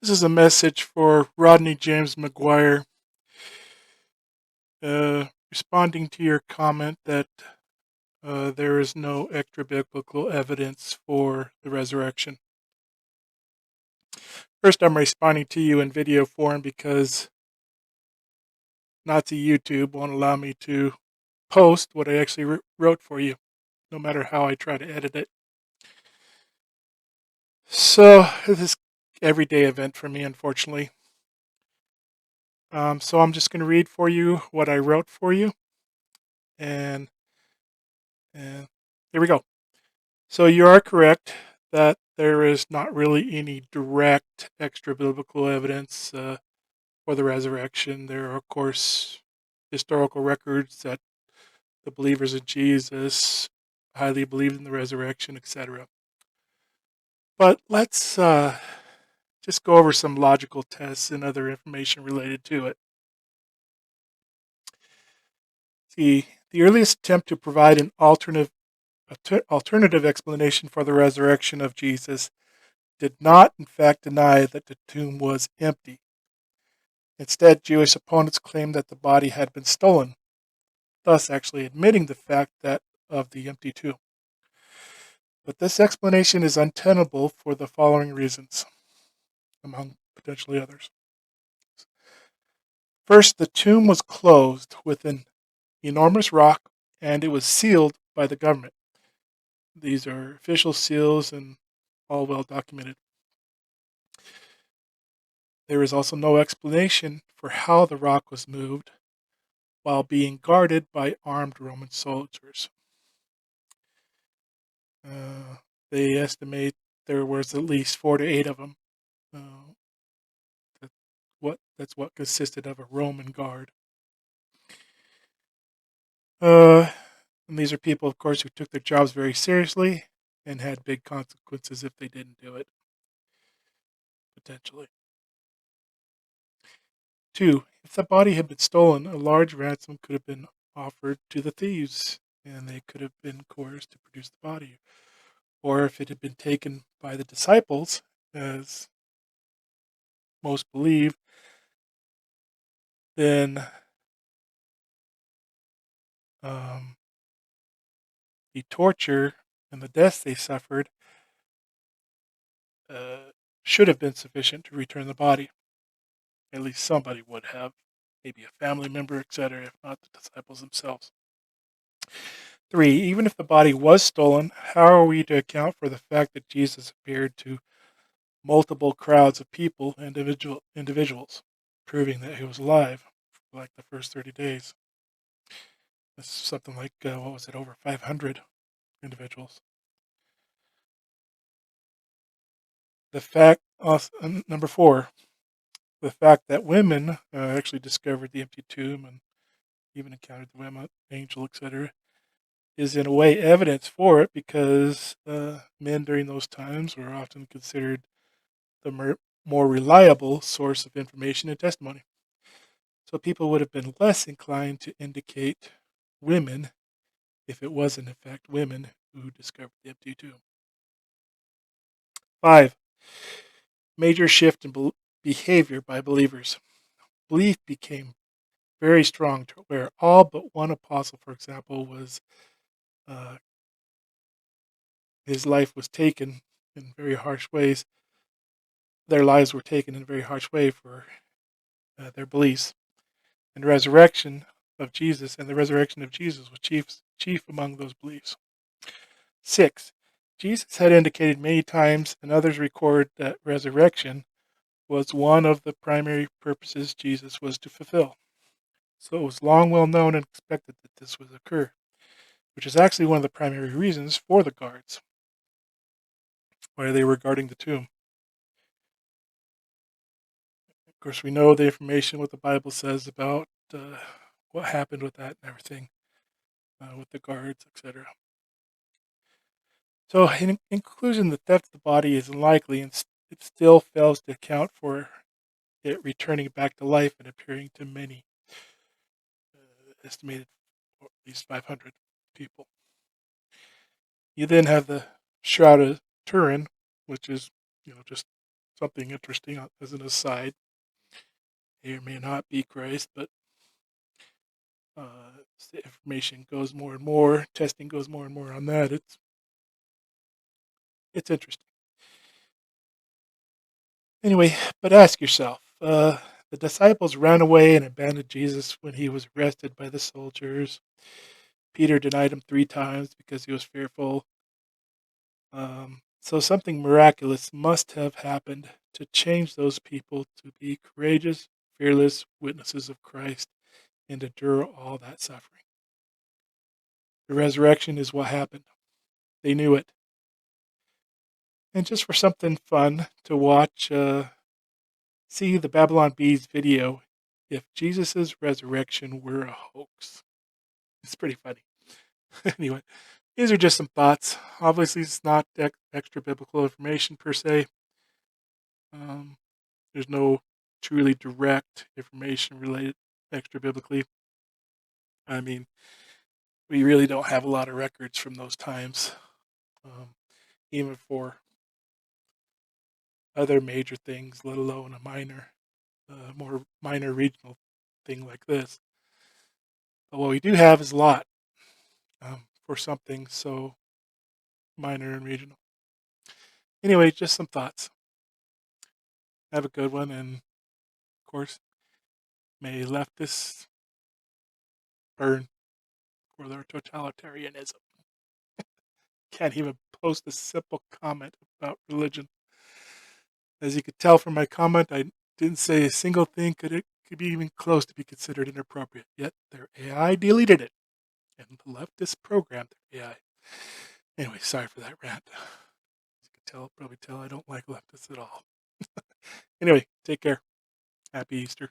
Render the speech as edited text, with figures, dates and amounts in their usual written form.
This is a message for Rodney James McGuire, responding to your comment that there is no extra biblical evidence for the resurrection. First, I'm responding to you in video form because Nazi YouTube won't allow me to post what I actually wrote for you, no matter how I try to edit it. So, this is an everyday event for me, unfortunately. So I'm just going to read for you what I wrote for you, and here we go. So you are correct that there is not really any direct extra biblical evidence for the resurrection. There are, of course, historical records that the believers in Jesus highly believed in the resurrection, etc. But let's just go over some logical tests and other information related to it. The earliest attempt to provide an alternative explanation for the resurrection of Jesus did not, in fact, deny that the tomb was empty. Instead, Jewish opponents claimed that the body had been stolen, thus actually admitting the fact of the empty tomb. But this explanation is untenable for the following reasons, among potentially others. First, the tomb was closed with an enormous rock, and it was sealed by the government. These are official seals and all well documented. There is also no explanation for how the rock was moved while being guarded by armed Roman soldiers. They estimate there was at least 4 to 8 of them. That's what consisted of a Roman guard. And these are people, of course, who took their jobs very seriously and had big consequences if they didn't do it, potentially. 2, if the body had been stolen, a large ransom could have been offered to the thieves, and they could have been coerced to produce the body. Or if it had been taken by the disciples, as most believe, then the torture and the deaths they suffered should have been sufficient to return the body. At least somebody would have, maybe a family member, etc., if not the disciples themselves. 3, even if the body was stolen, how are we to account for the fact that Jesus appeared to multiple crowds of people, individuals, proving that he was alive for like the first 30 days? That's something like, over 500 individuals. The fact, number 4, the fact that women actually discovered the empty tomb and even encountered the women, angel, etc., is in a way evidence for it because men during those times were often considered the more reliable source of information and testimony. So people would have been less inclined to indicate women if it wasn't, in fact, women who discovered the empty tomb. 5, major shift in behavior by believers. Belief became very strong to where all but one apostle, for example, his life was taken in very harsh ways. Their lives were taken in a very harsh way for their beliefs. And the resurrection of Jesus was chief among those beliefs. 6, Jesus had indicated many times, and others record, that resurrection was one of the primary purposes Jesus was to fulfill. So it was long well known and expected that this would occur, which is actually one of the primary reasons for the guards, why they were guarding the tomb. Of course, we know the information, what the Bible says about what happened with that and everything, with the guards, etc. So, in conclusion, the theft of the body is unlikely, and it still fails to account for it returning back to life and appearing to many, estimated at least 500 people. You then have the Shroud of Turin, which is, just something interesting as an aside. May or may not be Christ, but as the information goes more and more, testing goes more and more on that. It's interesting. Anyway, but ask yourself: the disciples ran away and abandoned Jesus when he was arrested by the soldiers. Peter denied him 3 times because he was fearful. So something miraculous must have happened to change those people to be courageous, fearless witnesses of Christ and endure all that suffering. The resurrection is what happened. They knew it. And just for something fun to watch, see the Babylon Bees video, If Jesus' Resurrection Were a Hoax. It's pretty funny. Anyway, these are just some thoughts. Obviously, it's not extra biblical information per se. Um, there's no truly direct information related extra biblically. I mean, we really don't have a lot of records from those times, even for other major things, let alone a more minor regional thing like this. But what we do have is a lot for something so minor and regional. Anyway, just some thoughts. Have a good one, and of course, may leftists burn for their totalitarianism. Can't even post a simple comment about religion. As you could tell from my comment, I didn't say a single thing could be even close to be considered inappropriate. Yet their AI deleted it, and the leftists programmed their AI. Anyway, sorry for that rant. As you can probably tell I don't like leftists at all. Anyway, take care. Happy Easter.